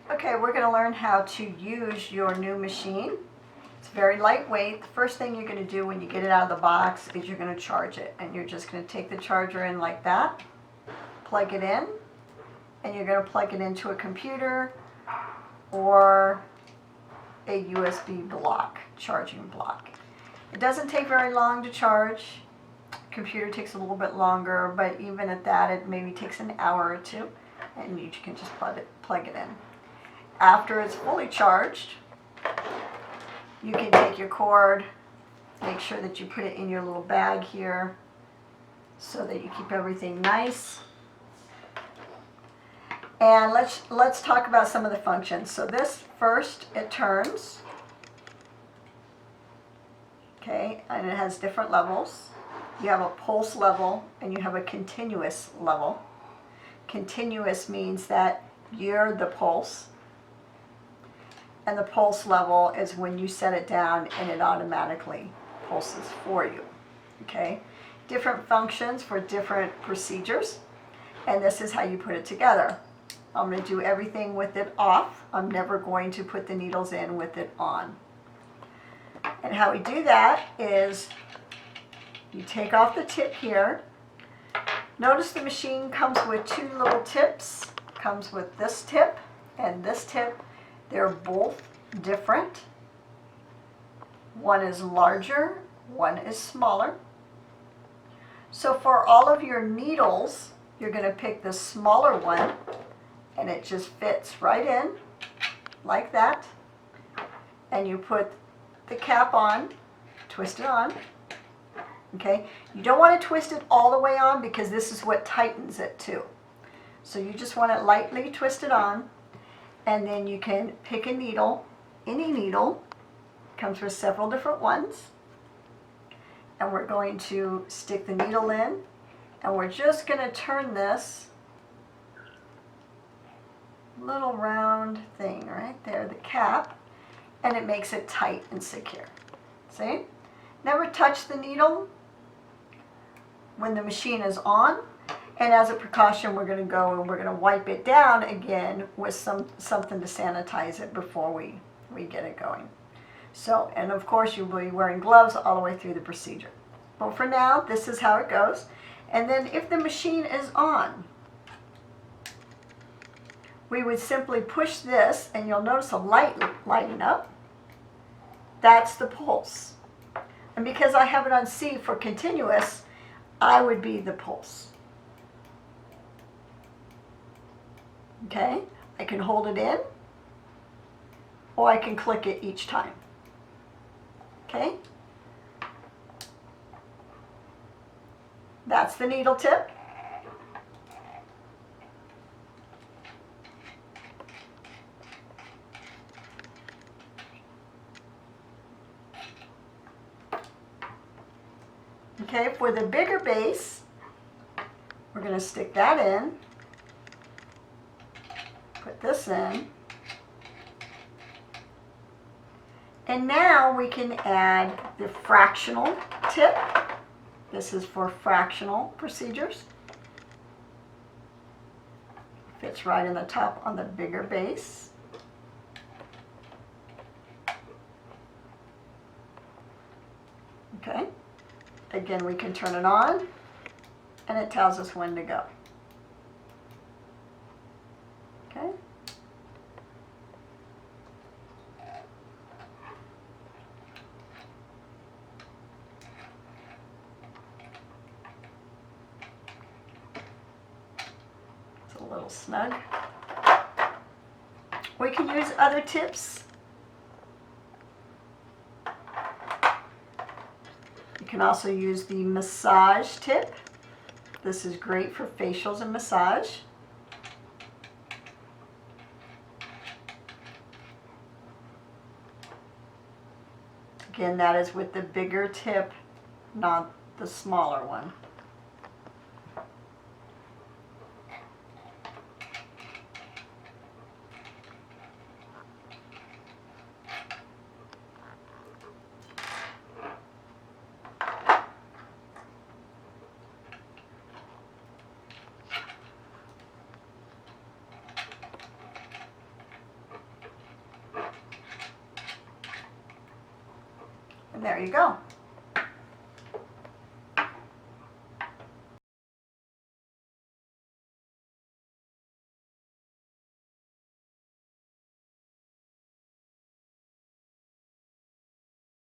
Okay, we're going to learn how to use your new machine. It's very lightweight. The first thing you're going to do when you get it out of the box is you're going to charge it. And you're just going to take the charger in like that, plug it in, and you're going to plug it into a computer or a USB block, charging block. It doesn't take very long to charge. Computer takes a little bit longer, but even at that, it maybe takes an hour or two, and you can just plug it in. After it's fully charged, you can take your cord, make sure that you put it in your little bag here so that you keep everything nice. And let's talk about some of the functions. So this first, it turns, okay, and it has different levels. You have a pulse level and you have a continuous level. Continuous means that you're the pulse, and the pulse level is when you set it down and it automatically pulses for you. Okay, different functions for different procedures, and this is how you put it together. I'm going to do everything with it off. I'm never going to put the needles in with it on. And how we do that is you take off the tip here. Notice the machine comes with two little tips. Comes with this tip and this tip. They're both different. One is larger, one is smaller. So for all of your needles, you're going to pick the smaller one, and it just fits right in like that. And you put the cap on, twist it on. Okay, you don't want to twist it all the way on because this is what tightens it too. So you just want it lightly twisted on, and then you can pick a needle, any needle, comes with several different ones, and we're going to stick the needle in, and we're just going to turn this little round thing right there, the cap, and it makes it tight and secure. See? Never touch the needle when the machine is on, and as a precaution we're going to go and we're going to wipe it down again with something to sanitize it before we get it going. So, and of course you'll be wearing gloves all the way through the procedure. But for now, this is how it goes. And then if the machine is on, we would simply push this, and you'll notice a light lighting up. That's the pulse. And because I have it on C for continuous, I would be the pulse. Okay, I can hold it in, or I can click it each time. Okay, that's the needle tip. Okay, for the bigger base, we're going to stick that in, put this in, and now we can add the fractional tip. This is for fractional procedures. Fits right in the top on the bigger base. Okay. Again, we can turn it on, and it tells us when to go. Okay. It's a little snug. We can use other tips. You can also use the massage tip. This is great for facials and massage. Again, that is with the bigger tip, not the smaller one. And there you go.